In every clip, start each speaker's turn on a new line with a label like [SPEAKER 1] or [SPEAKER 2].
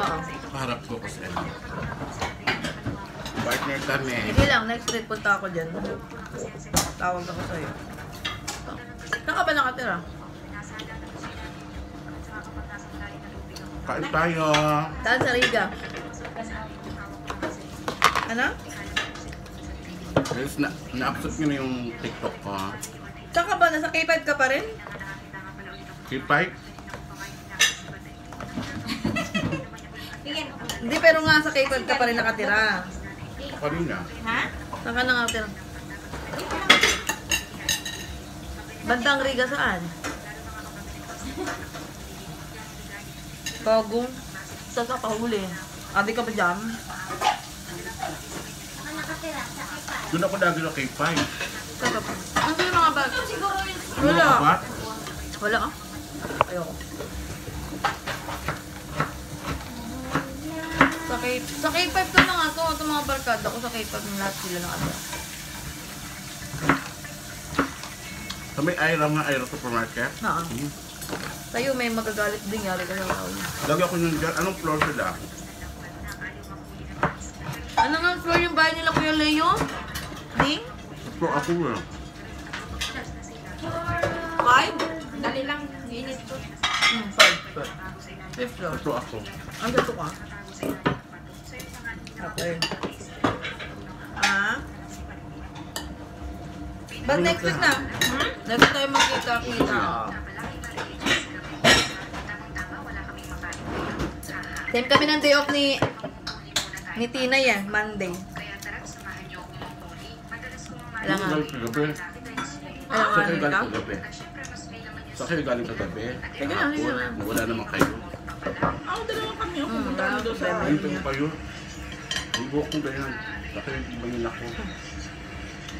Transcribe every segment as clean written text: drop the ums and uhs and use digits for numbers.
[SPEAKER 1] Oo.
[SPEAKER 2] Paharap ko kasi ano. Partner kami.
[SPEAKER 1] Hindi lang, next trip punta ako dyan. Tawag ako sa'yo. Saan ka ba nakatira?
[SPEAKER 2] Kain tayo.
[SPEAKER 1] Saan sa Riga? Ano?
[SPEAKER 2] Guys, na-accept nyo na yung TikTok ko.
[SPEAKER 1] Saan ka ba? Nasa K5 ka pa rin?
[SPEAKER 2] K5?
[SPEAKER 1] Hindi, pero nga sa K5 ka pa rin nakatira.
[SPEAKER 2] Ako rin na.
[SPEAKER 3] Ha?
[SPEAKER 1] Saan ka nakatira? Bandang Riga saan? Pagong. Saan ka pahuli? Adi ka ba dyan?
[SPEAKER 2] Doon ako lagi na K5.
[SPEAKER 1] Saan ka pa? Ano yung mga bag? Wala.
[SPEAKER 2] Ano ba?
[SPEAKER 1] Wala ah. Ayoko. Sa K5 to na nga to. Ito mga barkada ko sa K5 ng lahat sila ng ano.
[SPEAKER 2] Sa may Aira nga, Aira Supermarket.
[SPEAKER 1] Oo. Tayo may magagalit din yari ka lang ako.
[SPEAKER 2] Lagi ako nung dyan. Anong floor sila?
[SPEAKER 1] Ano nga ang floor yung bahay nila Kuya Leo? Ding?
[SPEAKER 2] Floor ako eh.
[SPEAKER 1] 5?
[SPEAKER 3] Dali lang, init ko.
[SPEAKER 1] 5. Fifth floor.
[SPEAKER 2] Floor ako.
[SPEAKER 1] Ang gato ka? Okay. Ah? Ba't next week na? Next tayo magkita-kita. Same kami ng day off ni Tina yan, Monday. Alam nga.
[SPEAKER 2] Galing sa gabi.
[SPEAKER 1] Alam
[SPEAKER 2] Sa
[SPEAKER 1] nga
[SPEAKER 2] kayo
[SPEAKER 1] nila.
[SPEAKER 2] galing sa gabi. Sa kayo galing sa gabi.
[SPEAKER 1] Sige lang, sige lang.
[SPEAKER 2] Wala naman kayo.
[SPEAKER 1] Ako dalawa kami. Pupunta kami doon sa
[SPEAKER 2] Ayun pa kayo. Ang buhok ko ganyan. Sa kayo bayin ako.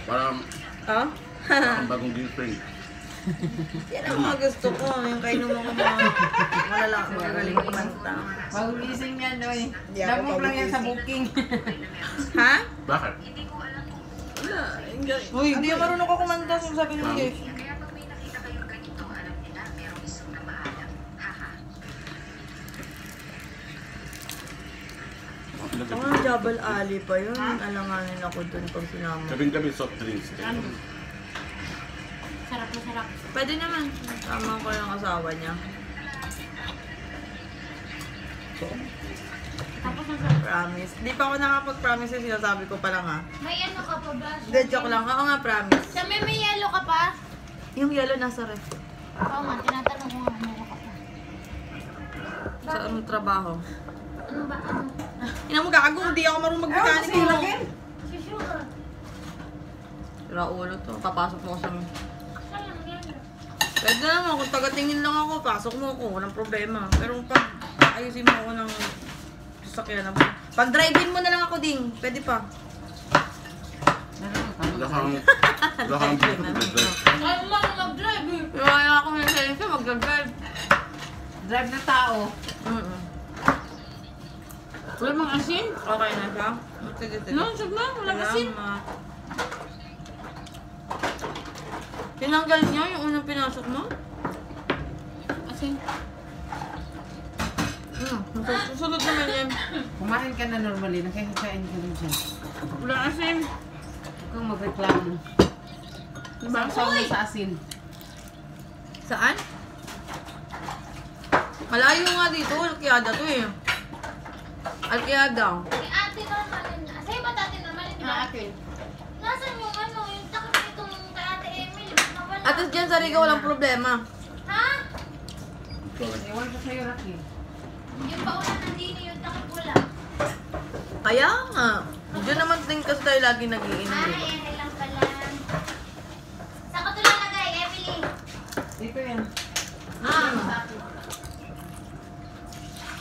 [SPEAKER 2] Parang
[SPEAKER 1] Ha?
[SPEAKER 2] bagong girlfriend.
[SPEAKER 1] Yan ang mga gusto ko. Yung kainom ako mga malalaki, magagaling kumanta.
[SPEAKER 3] Magulising yan, Noy.
[SPEAKER 1] Hindi ako
[SPEAKER 3] Lamok lang yan sa
[SPEAKER 1] magulising.
[SPEAKER 3] booking.
[SPEAKER 1] Ha?
[SPEAKER 2] Bakit?
[SPEAKER 1] Wala. Uy, hindi ako marunong ko kumanta. Sabi ni Jeff. Ang mga Jabal Ali pa yun. Alanganin ako dun pag sinama.
[SPEAKER 2] Gabing gabi soft drinks.
[SPEAKER 3] Sarap na sarap.
[SPEAKER 1] Pwede naman. Tama ko yung asawa niya.
[SPEAKER 3] Tapos na sarap.
[SPEAKER 1] Promise. Di pa ako nakapag-promise yung sinasabi ko pa lang ha.
[SPEAKER 3] May ano ka pa ba?
[SPEAKER 1] Hindi, joke lang. Oo nga, promise.
[SPEAKER 3] Sa may yellow ka pa?
[SPEAKER 1] Yung yellow nasa ref.
[SPEAKER 3] Oo nga, tinatanong ko nga ano ka pa.
[SPEAKER 1] Sa anong trabaho?
[SPEAKER 3] Ano ba? Ano?
[SPEAKER 1] Ina mo gago, hindi ako marunong mag-mechanic mo.
[SPEAKER 3] Si Sure.
[SPEAKER 1] Sira ulo to. Papasok mo ako sa...
[SPEAKER 3] Saan lang yan?
[SPEAKER 1] Pwede naman, kung taga-tingin lang ako, pasok mo ako, walang problema. Pero pag ayusin mo ako ng sasakyan na pag drive-in mo na lang ako ding, pwede pa.
[SPEAKER 2] Wala kang mag-drive.
[SPEAKER 3] Ay, mag-drive eh.
[SPEAKER 1] Pero kaya ako may sense, mag-drive.
[SPEAKER 3] Drive na tao.
[SPEAKER 1] Wala mang asin? Okay na siya? Sige, sige.
[SPEAKER 3] No, sige na. Walang asin.
[SPEAKER 1] Salamat. Tinanggal niya yung unang pinasok mo?
[SPEAKER 3] Asin.
[SPEAKER 1] Susunod naman yan.
[SPEAKER 4] Kumain ka na normally, nakikain ka rin siya.
[SPEAKER 1] Wala asin.
[SPEAKER 4] Huwag kang magreklamo.
[SPEAKER 1] Diba?
[SPEAKER 4] Sawsaw mo sa asin.
[SPEAKER 1] Saan? Malayo nga dito, Alquiada to eh. Alquiada.
[SPEAKER 3] Si ate normal yun. Sa'yo ba ate normal yun, di ba?
[SPEAKER 4] Akin.
[SPEAKER 3] Nasaan yung ano, yung takip nitong kay ate Emily? Nawala.
[SPEAKER 1] At least dyan sa Riga walang problema.
[SPEAKER 3] Ha?
[SPEAKER 4] Ewan ko sa'yo, Rocky.
[SPEAKER 3] Yung pauna nandini, yung takip wala.
[SPEAKER 1] Kaya nga. Diyan naman din kasi tayo lagi nag-iinom.
[SPEAKER 3] Ay, ere lang pala. Saan ko ito lalagay, Emily?
[SPEAKER 4] Dito yan.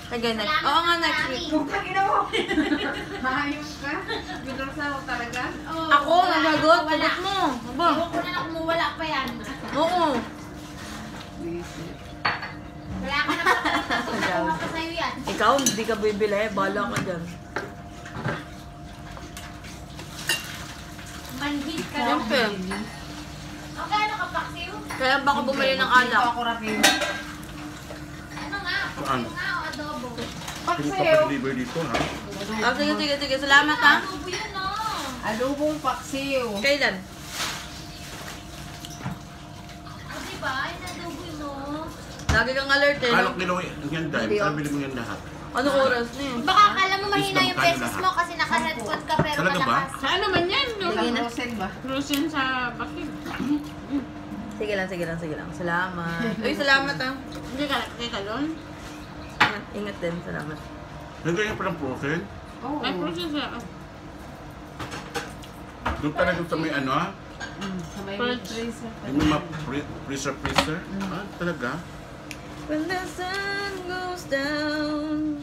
[SPEAKER 1] Kaya next. Oo nga, next week.
[SPEAKER 4] Putang ina mo! Mahayos ka? Binursa mo talaga?
[SPEAKER 3] Oh,
[SPEAKER 1] Ako, nagagot. Sagot mo. Aba.
[SPEAKER 3] Iwan ko na lang kumuwala pa yan.
[SPEAKER 1] Oo.
[SPEAKER 3] Wala ka na pa. Nakuha pa sa'yo yan.
[SPEAKER 1] Ikaw, hindi ka bibili. Bala ka dyan.
[SPEAKER 3] Manhid ka lang.
[SPEAKER 1] Siyempre.
[SPEAKER 3] O, gaano ka, Paksiw?
[SPEAKER 1] Kaya baka bumili ng
[SPEAKER 4] Dito
[SPEAKER 1] alak.
[SPEAKER 4] ako, Rocky.
[SPEAKER 3] Ano nga?
[SPEAKER 2] Saan?
[SPEAKER 3] Ano nga o adobo?
[SPEAKER 2] Pinapaka-deliver dito, ha?
[SPEAKER 1] Ah, sige. Salamat ha.
[SPEAKER 3] Adobo yun, no?
[SPEAKER 4] Adobong paksiw.
[SPEAKER 1] Kailan?
[SPEAKER 3] O, diba? Yung adobo yun, no?
[SPEAKER 1] Lagi kang alert eh.
[SPEAKER 2] Kalok
[SPEAKER 1] No?
[SPEAKER 2] nila yan dahil.
[SPEAKER 1] Hindi, oh.
[SPEAKER 2] Sabi mo yan lahat.
[SPEAKER 1] Ano oras na yun?
[SPEAKER 3] Baka akala mo mahina
[SPEAKER 2] Islam
[SPEAKER 3] yung
[SPEAKER 2] tayo
[SPEAKER 3] beses
[SPEAKER 2] lahat.
[SPEAKER 3] mo kasi naka-headphone ka pero
[SPEAKER 2] Talaga ba?
[SPEAKER 3] malakas.
[SPEAKER 5] Sa ano man yan? Yung
[SPEAKER 1] Sige na.
[SPEAKER 4] Frozen ba?
[SPEAKER 5] cruisin sa bakit?
[SPEAKER 1] Sige lang. Salamat. Uy, salamat ha.
[SPEAKER 5] Hindi ka nakikita doon?
[SPEAKER 1] Ingat din, salamat.
[SPEAKER 2] Nandiyan yung palang frozen.
[SPEAKER 4] Oo.
[SPEAKER 5] May cruisin sa...
[SPEAKER 2] Doon talaga sa may ano, ha?
[SPEAKER 4] Sa may
[SPEAKER 5] French.
[SPEAKER 4] freezer.
[SPEAKER 2] Yung mga freezer. Ah, talaga?
[SPEAKER 1] When the sun goes down,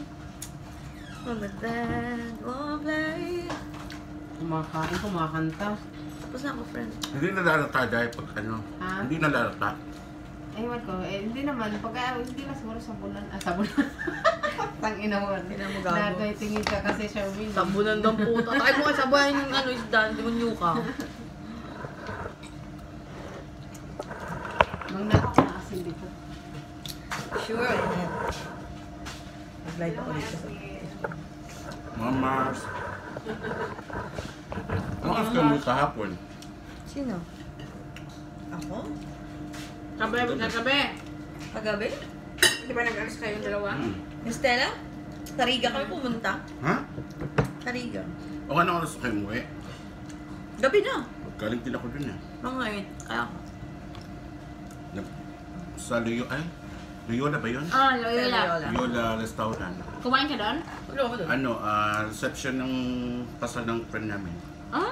[SPEAKER 1] when the band will play.
[SPEAKER 4] Kumakain, kumakanta.
[SPEAKER 1] Tapos na ako, friend.
[SPEAKER 2] Hindi nalalata dahil pag ano.
[SPEAKER 4] Ah?
[SPEAKER 2] Hindi nalalata.
[SPEAKER 4] Ewan ko, hindi naman. Pagka, hindi na siguro sabunan. Sabunan. Tangina mo.
[SPEAKER 1] Tingnan mo, gago.
[SPEAKER 4] Nagay tingin ka kasi siya win.
[SPEAKER 1] Sabunan ng puta. Takay mo kayo sabunan yung ano, isda, hindi mo nyuka.
[SPEAKER 4] Mang nakakaasin dito.
[SPEAKER 1] Sure. Mag-live ako dito sa...
[SPEAKER 2] Mga Mars. Ano oras ka mo kahapon?
[SPEAKER 1] Sino? Ako?
[SPEAKER 5] Kagabi.
[SPEAKER 1] Kagabi?
[SPEAKER 5] Di ba nag-alis kayong dalawa?
[SPEAKER 1] Estela? Tariga kami pumunta.
[SPEAKER 2] Ha?
[SPEAKER 1] Tariga.
[SPEAKER 2] O ano oras kayo mo eh?
[SPEAKER 1] Gabi na.
[SPEAKER 2] Galing din ako dun eh.
[SPEAKER 1] Mga 8. Ay ako.
[SPEAKER 2] Sa Loyola ba yun?
[SPEAKER 5] Ah, Loyola.
[SPEAKER 2] Loyola Restaurant.
[SPEAKER 5] Kumain ka doon?
[SPEAKER 1] Wala ako doon.
[SPEAKER 2] Ano, reception ng kasal ng friend namin.
[SPEAKER 5] Ah?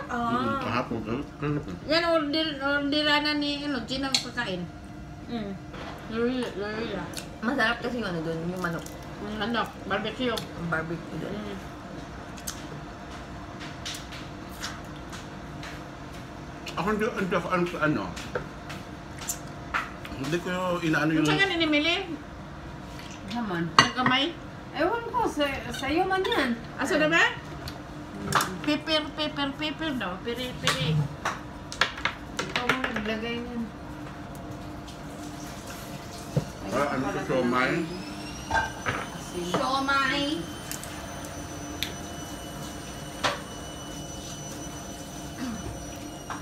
[SPEAKER 2] Kahapon.
[SPEAKER 5] Yan, orderanan ni Gina ang pagkain. Loyola.
[SPEAKER 1] Masarap kasi yung ano doon, yung manok.
[SPEAKER 5] Ano, barbecue.
[SPEAKER 1] Ang barbecue doon.
[SPEAKER 2] Ako hindi ako ano. Hindi ko inaano yung...
[SPEAKER 5] Kung saan ka ninimili?
[SPEAKER 4] Naman.
[SPEAKER 5] Nagkamay?
[SPEAKER 4] Ewan ko, sa'yo man yan.
[SPEAKER 5] Asa na ba? Pepper daw. Piri.
[SPEAKER 4] Ikaw mo naglagay niyan.
[SPEAKER 2] ano ko, siomay?
[SPEAKER 3] Siomay.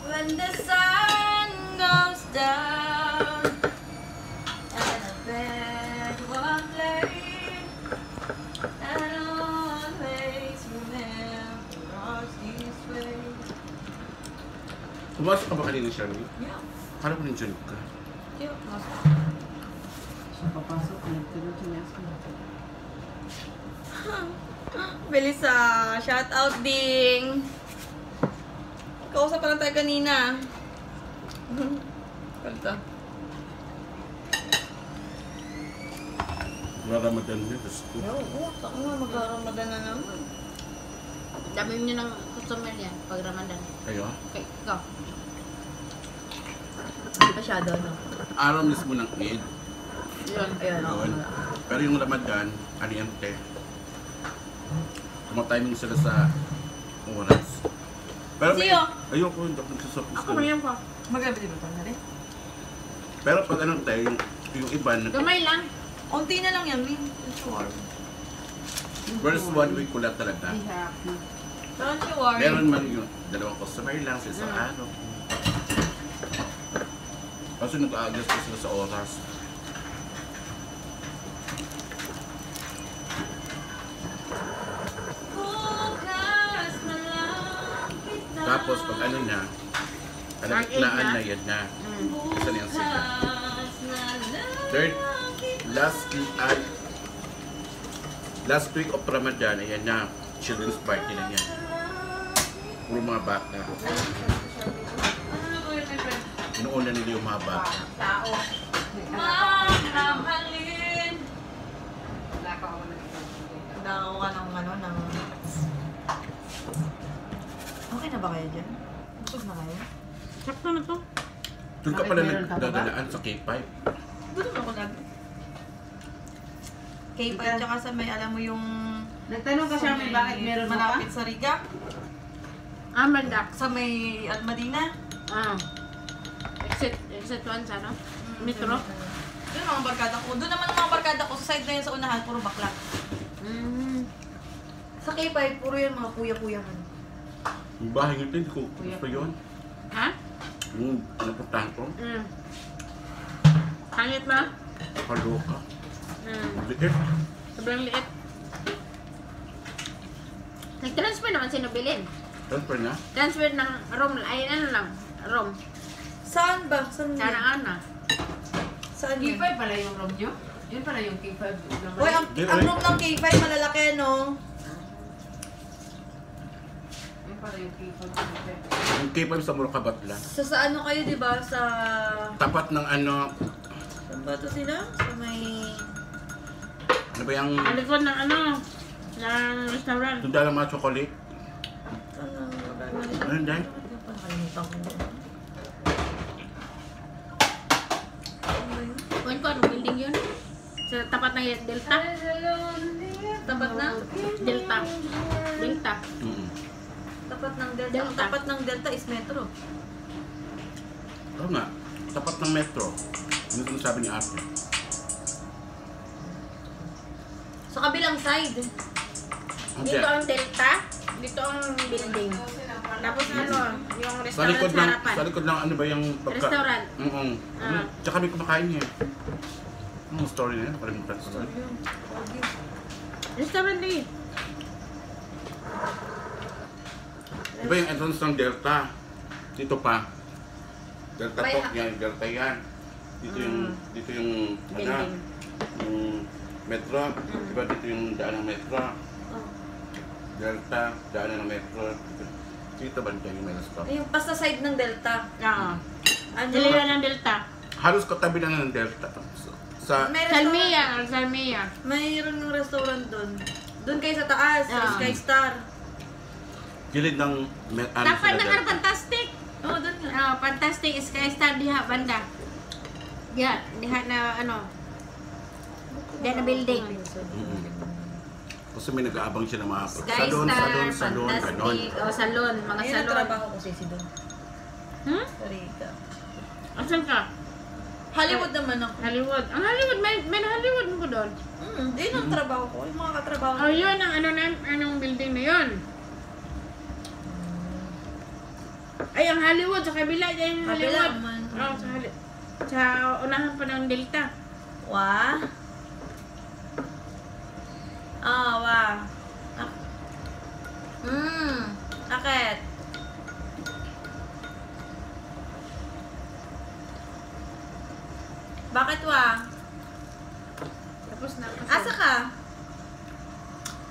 [SPEAKER 1] When the sun goes down and the bed won't play, and always remember us this way.
[SPEAKER 2] Pumasok ka ba kanina, Shirley?
[SPEAKER 1] Yeah.
[SPEAKER 2] Kala ko nandiyan ka.
[SPEAKER 1] Cute.
[SPEAKER 4] Siya papasok, nagtulog-tulas ko.
[SPEAKER 1] Bilis shout out ding. Kausap pa lang tayo kanina. Kalta.
[SPEAKER 2] Ramadan din.
[SPEAKER 1] Oo, tako nga, mag-Ramadan na naman.
[SPEAKER 5] Dami nyo ng customer yan pag Ramadan.
[SPEAKER 2] Kayo?
[SPEAKER 5] Okay, ikaw.
[SPEAKER 1] Hindi masyado, no?
[SPEAKER 2] Araw mismo ng Eid.
[SPEAKER 5] Yun.
[SPEAKER 1] Ayun, ako.
[SPEAKER 2] Yun. Pero yung Ramadan, aliente. Tumatiming sila sa oras. Pero may...
[SPEAKER 1] Siyo?
[SPEAKER 2] Ayoko, hindi ako nagsasopis.
[SPEAKER 5] Ako mayroon ko.
[SPEAKER 1] Magabi di ba ito na rin?
[SPEAKER 2] Pero pag ano tayo, yung iba,
[SPEAKER 5] Gamay lang.
[SPEAKER 1] Unti na lang yan, Min. Sure.
[SPEAKER 2] first 1 week ko lang talaga.
[SPEAKER 4] Be happy.
[SPEAKER 1] Don't you worry.
[SPEAKER 2] Meron man yung dalawang customer lang sa isang araw. Kasi nag-a-adjust ko sila sa oras. Tapos pag ano na, kalagitnaan na yan na. Isa na yan sila. Third, last week of Ramadan, ayan na. Children's party na yan. Puro mga bata. Inuuna nila yung mga bata.
[SPEAKER 4] Tao.
[SPEAKER 1] Mamahalin.
[SPEAKER 4] Wala ka ako
[SPEAKER 1] Nakakuha ka ng ano, ng... Okay na ba kayo dyan? Busog na kayo?
[SPEAKER 5] Sakto na to.
[SPEAKER 2] Doon ka
[SPEAKER 4] Bakit
[SPEAKER 2] pala
[SPEAKER 4] meron ka ba?
[SPEAKER 2] nagdadalaan sa K5.
[SPEAKER 1] Doon naman ako lagi. K5 tsaka sa may, alam mo yung...
[SPEAKER 4] Nagtanong ka siya, may bakit meron mo
[SPEAKER 1] malapit
[SPEAKER 4] pa?
[SPEAKER 1] sa Riga?
[SPEAKER 5] Amanda.
[SPEAKER 1] Sa may Almadina?
[SPEAKER 5] Ah. Exit 1 sa ano? Metro.
[SPEAKER 1] Doon mga barkada ko. Doon naman ang mga barkada ko. Sa side na yun sa unahan, puro bakla. Sa K5, puro yan mga kuya-kuyahan.
[SPEAKER 2] Yung bahay nito, hindi ko gusto yun.
[SPEAKER 5] Ha?
[SPEAKER 2] Yung napuntahan ko,
[SPEAKER 5] Hangit ba?
[SPEAKER 2] kaloka. Liit.
[SPEAKER 5] Sobrang liit. Nag-transfer naman si Nobilin.
[SPEAKER 2] Transfer na.
[SPEAKER 5] Transfer ng room, ay ano lang, room.
[SPEAKER 1] Saan ba? Saan
[SPEAKER 5] Sana
[SPEAKER 1] yan?
[SPEAKER 5] ana.
[SPEAKER 1] Saan yan?
[SPEAKER 4] K5 pala yung room nyo? Yun pala yung K5 naman.
[SPEAKER 1] Uy, ang room ng K5 malalaki, no?
[SPEAKER 4] Yun pala yung K5.
[SPEAKER 2] Yung K5 sa Murakabatla.
[SPEAKER 1] Sa ano kayo, di ba? Sa...
[SPEAKER 2] Tapat ng ano,
[SPEAKER 1] Saan ba ito sila? Sa may...
[SPEAKER 2] ano ba yung,
[SPEAKER 5] Ang likod ng ano, ng restaurant.
[SPEAKER 2] tunda ng mga chocolate.
[SPEAKER 1] Saan ang...
[SPEAKER 2] Ano yun, Day?
[SPEAKER 1] Nakalimutan ko.
[SPEAKER 5] Kuwan ko, anong building yun? Sa tapat ng Delta.
[SPEAKER 1] Tapat na?
[SPEAKER 5] Delta. Delta.
[SPEAKER 2] Mm-mm.
[SPEAKER 1] Tapat ng Delta. Ang
[SPEAKER 5] Delta.
[SPEAKER 1] tapat ng Delta is Metro.
[SPEAKER 2] Oo nga, tapat ng metro. Ano ito sabi ni Ate?
[SPEAKER 1] Sa kabilang side.
[SPEAKER 2] Hindi.
[SPEAKER 5] Dito ang Delta. Dito ang building. Tapos ano, yung
[SPEAKER 2] Sa
[SPEAKER 5] restaurant
[SPEAKER 2] likod
[SPEAKER 5] sa
[SPEAKER 2] ng,
[SPEAKER 5] harapan.
[SPEAKER 2] sa likod ng ano ba yung pagka...
[SPEAKER 5] Restaurant.
[SPEAKER 2] Oo.
[SPEAKER 5] Ah.
[SPEAKER 2] Tsaka may kumakain niya. Anong story na yun? Kalimutan ko ba?
[SPEAKER 5] Restaurant din.
[SPEAKER 2] Diba yung entrance ng Delta? Dito pa. Delta
[SPEAKER 1] May
[SPEAKER 2] po, yan, Delta yan. Dito yung, ano,
[SPEAKER 5] Building.
[SPEAKER 2] yung metro. Diba dito yung daan ng metro?
[SPEAKER 1] Oh.
[SPEAKER 2] Delta, daan ng metro. Dito ba yung may stop?
[SPEAKER 1] Yung pa sa side ng Delta.
[SPEAKER 5] Oo.
[SPEAKER 1] Ano?
[SPEAKER 5] Dilihan ng Delta.
[SPEAKER 2] Halos katabi na ng Delta. Sa,
[SPEAKER 1] May restaurant.
[SPEAKER 5] Salmia. Salmia.
[SPEAKER 1] Mayroon ng restaurant doon. Doon kayo sa taas, sa
[SPEAKER 5] Ah.
[SPEAKER 1] Sky Star.
[SPEAKER 2] gilid ng
[SPEAKER 5] Tapat
[SPEAKER 2] sa
[SPEAKER 5] ng
[SPEAKER 2] Delta.
[SPEAKER 5] Fantastic.
[SPEAKER 1] Oo, doon nga.
[SPEAKER 5] Fantastic Sky Star diha banda. Diha na ano. Diha na building.
[SPEAKER 2] Mm-mm. Kasi may nag-aabang siya ng mga
[SPEAKER 5] Sky
[SPEAKER 2] salon,
[SPEAKER 5] Star,
[SPEAKER 2] ganon.
[SPEAKER 5] Fantastic. O salon, mga
[SPEAKER 1] Ayun ang
[SPEAKER 5] salon.
[SPEAKER 1] trabaho ko si doon.
[SPEAKER 5] Hmm?
[SPEAKER 1] Sa Rica.
[SPEAKER 5] Asan ka?
[SPEAKER 1] Hollywood naman ako.
[SPEAKER 5] Hollywood. Ang Hollywood, may Hollywood mo ko doon.
[SPEAKER 1] Yun ang trabaho ko. Yung mga katrabaho ko.
[SPEAKER 5] Oh, yun ang ano na, anong building na yun. Ay, ang Hollywood, sa kabila, yan yung
[SPEAKER 1] Kabila
[SPEAKER 5] Hollywood.
[SPEAKER 1] man.
[SPEAKER 5] Oh, sa unahan pa ng Delta.
[SPEAKER 1] Wa? Wa. Bakit? Bakit wa?
[SPEAKER 5] Tapos na.
[SPEAKER 1] Asa ka?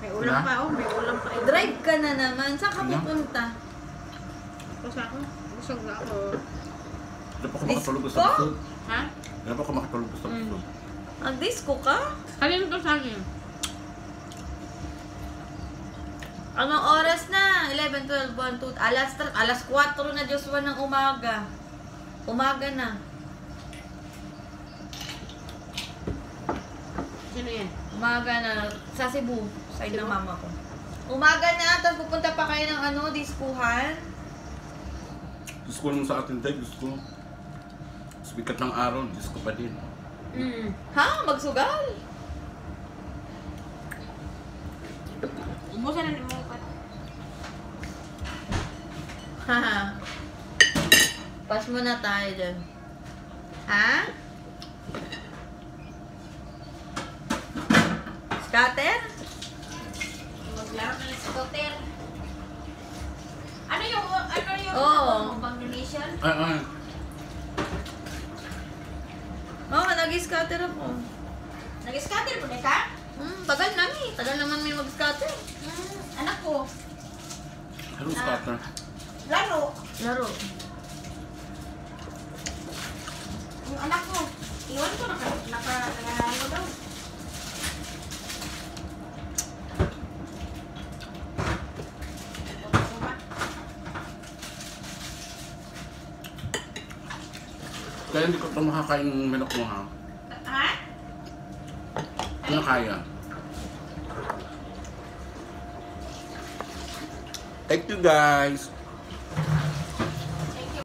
[SPEAKER 5] May ulam pa, oh. May ulam pa.
[SPEAKER 1] Drive ka na naman. Saan ka
[SPEAKER 2] Ano?
[SPEAKER 1] pupunta?
[SPEAKER 5] Tapos ako. Busog na ako.
[SPEAKER 2] Hindi pa ako makatulog sa
[SPEAKER 1] Disco?
[SPEAKER 2] busog.
[SPEAKER 5] Ha?
[SPEAKER 2] Hindi pa ako makatulog sa busog.
[SPEAKER 1] Nag-disco ka?
[SPEAKER 5] Halin ko sa akin.
[SPEAKER 1] Anong oras na? 11, 12, 1, 2, alas 4 na Diyos ng umaga. Umaga na.
[SPEAKER 5] Sino yan?
[SPEAKER 1] Umaga na. Sa Cebu. Side ng mama ko. Umaga na, tapos pupunta pa kayo ng ano, diskuhan.
[SPEAKER 2] Gusto ko naman sa atin tayo, gusto ko. Sumikat ng araw, gusto ko pa din.
[SPEAKER 1] Ha? Magsugal?
[SPEAKER 5] Ubusan na mo pa.
[SPEAKER 1] Haha. Pas mo na tayo dyan. Ha? Scatter?
[SPEAKER 5] Maglaro na ng scooter. Ano yung
[SPEAKER 1] Oo.
[SPEAKER 5] bang donation?
[SPEAKER 1] Oo, nag-scatter ako.
[SPEAKER 5] Nag-scatter mo na ka?
[SPEAKER 1] Tagal na eh. Tagal naman may mag-scatter.
[SPEAKER 5] Anak ko.
[SPEAKER 2] Hello, scatter.
[SPEAKER 5] Laro.
[SPEAKER 1] Laro.
[SPEAKER 5] Yung anak ko. Iwan ko nakahalo daw.
[SPEAKER 2] Kaya hindi ko ito makakain ng manok mo, ha?
[SPEAKER 5] Ha?
[SPEAKER 2] Ano kaya? Thank you, guys.